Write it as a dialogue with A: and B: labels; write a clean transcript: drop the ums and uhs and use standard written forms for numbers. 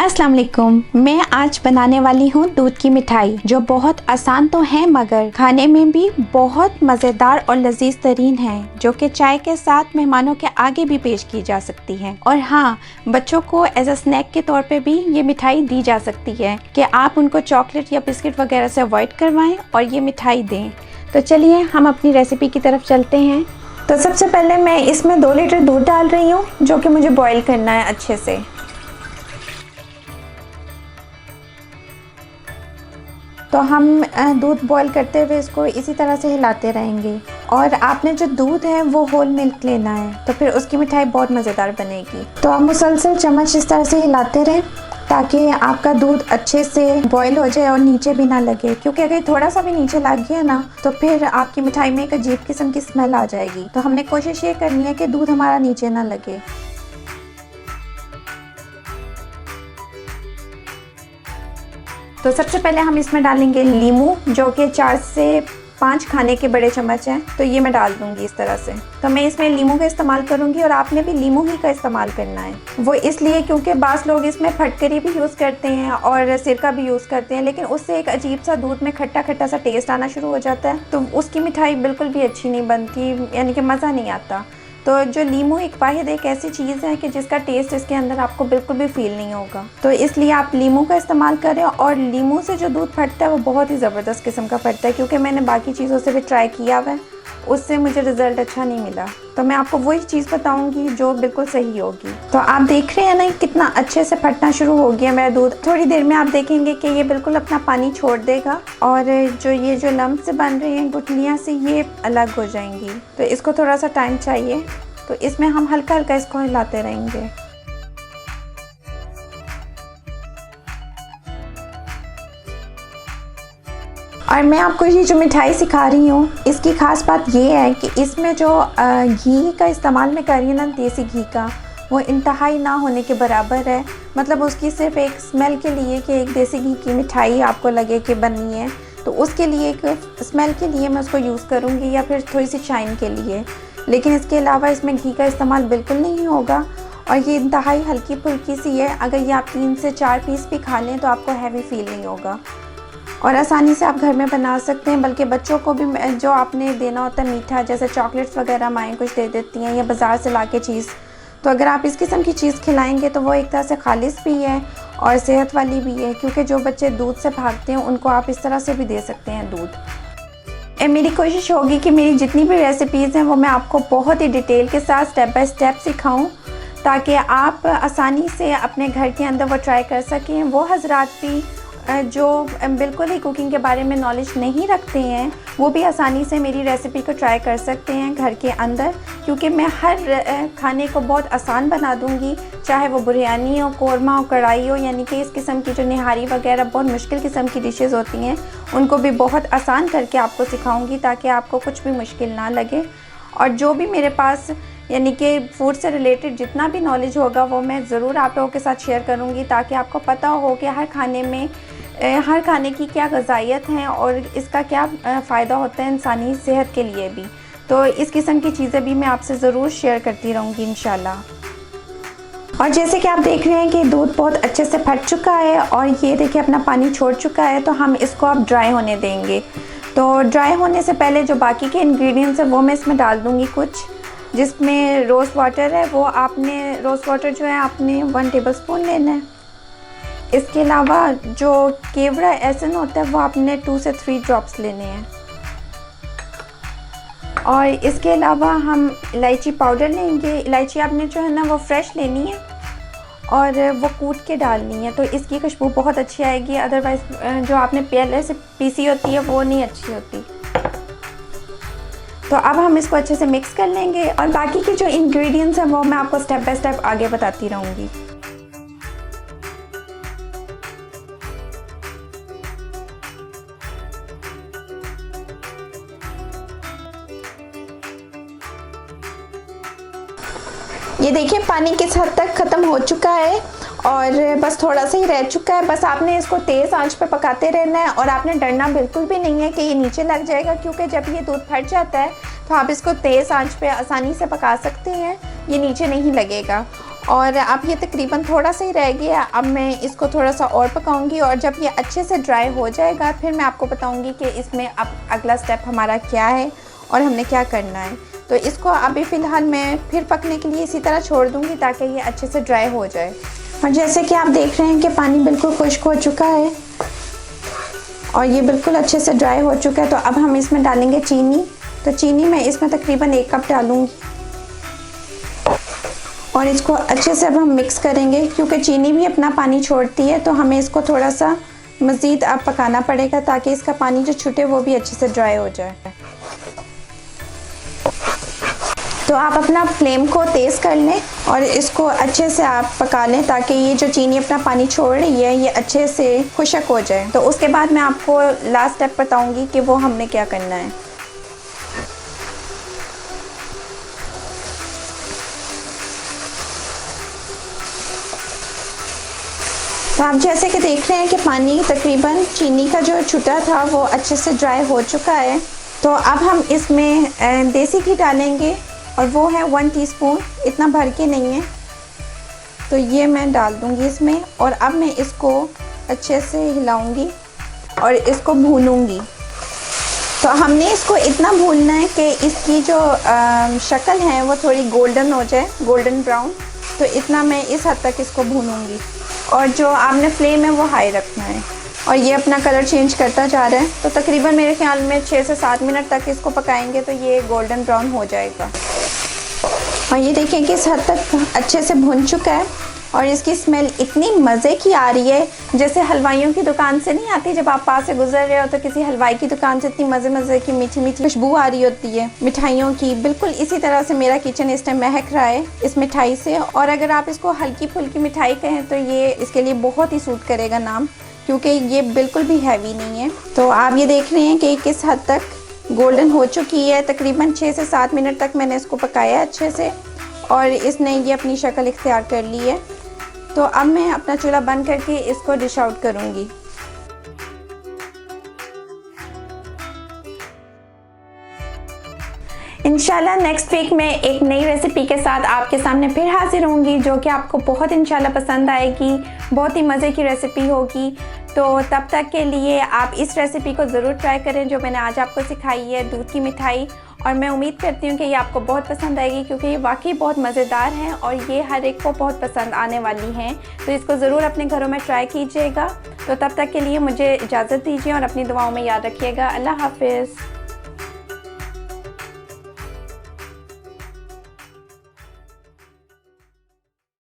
A: अस्सलाम वालेकुम। मैं आज बनाने वाली हूँ दूध की मिठाई, जो बहुत आसान तो है मगर खाने में भी बहुत मज़ेदार और लजीज तरीन है, जो कि चाय के साथ मेहमानों के आगे भी पेश की जा सकती है। और हाँ, बच्चों को एज अ स्नैक के तौर पे भी ये मिठाई दी जा सकती है कि आप उनको चॉकलेट या बिस्किट वगैरह से अवॉइड करवाएं और ये मिठाई दें। तो चलिए हम अपनी रेसिपी की तरफ चलते हैं। तो सबसे पहले मैं इसमें 2 लीटर दूध डाल रही हूँ, जो कि मुझे बॉईल करना है अच्छे से। तो हम दूध बॉईल करते हुए इसको इसी तरह से हिलाते रहेंगे। और आपने जो दूध है वो होल मिल्क लेना है, तो फिर उसकी मिठाई बहुत मज़ेदार बनेगी। तो आप मुसलसल चम्मच इस तरह से हिलाते रहें ताकि आपका दूध अच्छे से बॉईल हो जाए और नीचे भी ना लगे, क्योंकि अगर थोड़ा सा भी नीचे लग गया ना तो फिर आपकी मिठाई में एक अजीब किस्म की स्मेल आ जाएगी। तो हमने कोशिश ये करनी है कि दूध हमारा नीचे ना लगे। तो सबसे पहले हम इसमें डालेंगे लीमू, जो कि 4 से 5 खाने के बड़े चम्मच हैं। तो ये मैं डाल दूंगी इस तरह से। तो मैं इसमें लीमू का इस्तेमाल करूंगी और आपने भी लीमू ही का इस्तेमाल करना है। वो इसलिए क्योंकि बास लोग इसमें फटकरी भी यूज़ करते हैं और सिरका भी यूज़ करते हैं, लेकिन उससे एक अजीब सा दूध में खट्टा खट्टा सा टेस्ट आना शुरू हो जाता है, तो उसकी मिठाई बिल्कुल भी अच्छी नहीं बनती, यानी कि मज़ा नहीं आता। तो जो लीमू एक ऐसी चीज़ है कि जिसका टेस्ट इसके अंदर आपको बिल्कुल भी फील नहीं होगा, तो इसलिए आप लीमू का इस्तेमाल करें। और लीमू से जो दूध फटता है वो बहुत ही ज़बरदस्त किस्म का फटता है, क्योंकि मैंने बाकी चीज़ों से भी ट्राई किया हुआ है, उससे मुझे रिज़ल्ट अच्छा नहीं मिला। तो मैं आपको वही चीज़ बताऊंगी जो बिल्कुल सही होगी। तो आप देख रहे हैं ना कितना अच्छे से फटना शुरू हो गया मेरा दूध। थोड़ी देर में आप देखेंगे कि ये बिल्कुल अपना पानी छोड़ देगा और जो लम्ब से बन रही हैं गुठलियाँ से, ये अलग हो जाएंगी। तो इसको थोड़ा सा टाइम चाहिए, तो इसमें हम हल्का हल्का इसको हिलाते रहेंगे। और मैं आपको ये जो मिठाई सिखा रही हूँ, इसकी ख़ास बात ये है कि इसमें जो घी का इस्तेमाल मैं कर रही हूँ ना, देसी घी का, वो इंतहाई ना होने के बराबर है। मतलब उसकी सिर्फ एक स्मेल के लिए कि एक देसी घी की मिठाई आपको लगे कि बननी है, तो उसके लिए एक स्मेल के लिए मैं उसको यूज़ करूँगी, या फिर थोड़ी सी शाइन के लिए। लेकिन इसके अलावा इसमें घी का इस्तेमाल बिल्कुल नहीं होगा। और ये इंतहाई हल्की फुल्की सी है। अगर ये आप 3 से 4 पीस भी खा लें तो आपको हैवी फील नहीं होगा, और आसानी से आप घर में बना सकते हैं। बल्कि बच्चों को भी जो आपने देना होता है मीठा, जैसे चॉकलेट्स वगैरह माएँ कुछ दे देती हैं, या बाज़ार से लाके चीज़, तो अगर आप इस किस्म की चीज़ खिलाएंगे तो वो एक तरह से खालिस भी है और सेहत वाली भी है, क्योंकि जो बच्चे दूध से भागते हैं उनको आप इस तरह से भी दे सकते हैं दूध। मेरी कोशिश होगी कि मेरी जितनी भी रेसिपीज़ हैं वो मैं आपको बहुत ही डिटेल के साथ स्टेप बाय स्टेप सिखाऊं, ताकि आप आसानी से अपने घर के अंदर वो ट्राई कर सकें। वो हजरात भी जो बिल्कुल ही कुकिंग के बारे में नॉलेज नहीं रखते हैं, वो भी आसानी से मेरी रेसिपी को ट्राई कर सकते हैं घर के अंदर, क्योंकि मैं हर खाने को बहुत आसान बना दूंगी। चाहे वो बिरयानी हो, कौरमा हो, कढ़ाई हो, यानी कि इस किस्म की जो निहारी वगैरह बहुत मुश्किल किस्म की डिशेस होती हैं, उनको भी बहुत आसान करके आपको सिखाऊंगी, ताकि आपको कुछ भी मुश्किल ना लगे। और जो भी मेरे पास यानी कि फूड से रिलेटेड जितना भी नॉलेज होगा वो मैं ज़रूर आप लोगों के साथ शेयर करूंगी, ताकि आपको पता हो कि हर खाने की क्या ग़िज़ाइयत है और इसका क्या फ़ायदा होता है इंसानी सेहत के लिए भी। तो इस किस्म की चीज़ें भी मैं आपसे ज़रूर शेयर करती रहूँगी इंशाल्लाह। और जैसे कि आप देख रहे हैं कि दूध बहुत अच्छे से फट चुका है और ये देखिए अपना पानी छोड़ चुका है, तो हम इसको अब ड्राई होने देंगे। तो ड्राई होने से पहले जो बाकी के इंग्रेडिएंट्स हैं वो मैं इसमें डाल दूँगी कुछ, जिसमें रोज़ वाटर है। वो आपने रोज़ वाटर जो है आपने 1 टेबलस्पून लेना है। इसके अलावा जो केवड़ा एसन होता है वो आपने 2 से 3 ड्रॉप्स लेने हैं। और इसके अलावा हम इलायची पाउडर लेंगे। इलायची आपने जो है ना वो फ्रेश लेनी है और वो कूट के डालनी है, तो इसकी खुशबू बहुत अच्छी आएगी। अदरवाइज़ जो आपने पहले से पीसी होती है वो नहीं अच्छी होती। तो अब हम इसको अच्छे से मिक्स कर लेंगे और बाकी के जो इंग्रेडिएंट्स हैं वो मैं आपको स्टेप बाय स्टेप आगे बताती रहूँगी। ये देखिए पानी किस हद तक ख़त्म हो चुका है और बस थोड़ा सा ही रह चुका है। बस आपने इसको तेज़ आंच पे पकाते रहना है और आपने डरना बिल्कुल भी नहीं है कि ये नीचे लग जाएगा, क्योंकि जब ये दूध फट जाता है तो आप इसको तेज़ आंच पे आसानी से पका सकते हैं, ये नीचे नहीं लगेगा। और अब ये तकरीबन थोड़ा सा ही रह गया। अब मैं इसको थोड़ा सा और पकाऊंगी और जब ये अच्छे से ड्राई हो जाएगा फिर मैं आपको बताऊंगी कि इसमें अब अगला स्टेप हमारा क्या है और हमने क्या करना है। तो इसको अभी फ़िलहाल मैं फिर पकने के लिए इसी तरह छोड़ दूँगी ताकि ये अच्छे से ड्राई हो जाए। और जैसे कि आप देख रहे हैं कि पानी बिल्कुल खुश्क हो चुका है और ये बिल्कुल अच्छे से ड्राई हो चुका है। तो अब हम इसमें डालेंगे चीनी। तो चीनी मैं इसमें तकरीबन 1 कप डालूँगी और इसको अच्छे से अब हम मिक्स करेंगे, क्योंकि चीनी भी अपना पानी छोड़ती है तो हमें इसको थोड़ा सा मज़ीद अब पकाना पड़ेगा ताकि इसका पानी जो छूटे वो भी अच्छे से ड्राई हो जाए। तो आप अपना फ्लेम को तेज़ कर लें और इसको अच्छे से आप पका लें ताकि ये जो चीनी अपना पानी छोड़ रही है ये अच्छे से खुश्क हो जाए। तो उसके बाद मैं आपको लास्ट स्टेप बताऊंगी कि वो हमने क्या करना है। तो आप जैसे कि देख रहे हैं कि पानी तकरीबन चीनी का जो छुटा था वो अच्छे से ड्राई हो चुका है। तो अब हम इसमें देसी घी डालेंगे और वो है 1 टीस्पून, इतना भर के नहीं है। तो ये मैं डाल दूँगी इसमें और अब मैं इसको अच्छे से हिलाऊंगी और इसको भूनूंगी। तो हमने इसको इतना भूनना है कि इसकी जो शक्ल है वो थोड़ी गोल्डन हो जाए, गोल्डन ब्राउन। तो इतना मैं इस हद तक इसको भूनूंगी और जो आपने फ्लेम है वो हाई रखना है। और ये अपना कलर चेंज करता जा रहा है। तो तकरीबन मेरे ख्याल में 6 से 7 मिनट तक इसको पकाएंगे तो ये गोल्डन ब्राउन हो जाएगा। और ये देखें कि इस हद तक अच्छे से भुन चुका है और इसकी स्मेल इतनी मज़े की आ रही है जैसे हलवाइयों की दुकान से नहीं आती, जब आप पास से गुजर रहे हो तो किसी हलवाई की दुकान से इतनी मज़े की मीठी मीठी खुशबू आ रही होती है मिठाइयों की। बिल्कुल इसी तरह से मेरा किचन इस टाइम महक रहा है इस मिठाई से। और अगर आप इसको हल्की फुल्की मिठाई कहें तो ये इसके लिए बहुत ही सूट करेगा नाम, क्योंकि ये बिल्कुल भी हैवी नहीं है। तो आप ये देख रहे हैं कि किस हद तक गोल्डन हो चुकी है। तकरीबन 6 से 7 मिनट तक मैंने इसको पकाया अच्छे से और इसने ये अपनी शक्ल इख्तियार कर ली है। तो अब मैं अपना चूल्हा बंद करके इसको डिश आउट करूँगी। इंशाल्लाह नेक्स्ट वीक में एक नई रेसिपी के साथ आपके सामने फिर हाजिर होंगी, जो कि आपको बहुत इंशाल्लाह पसंद आएगी, बहुत ही मज़े की रेसिपी होगी। तो तब तक के लिए आप इस रेसिपी को ज़रूर ट्राई करें जो मैंने आज आपको सिखाई है, दूध की मिठाई। और मैं उम्मीद करती हूँ कि ये आपको बहुत पसंद आएगी, क्योंकि ये वाकई बहुत मज़ेदार हैं और ये हर एक को बहुत पसंद आने वाली हैं। तो इसको ज़रूर अपने घरों में ट्राई कीजिएगा। तो तब तक के लिए मुझे इजाज़त दीजिए और अपनी दुआओं में याद रखिएगा। अल्लाह हाफ़िज़।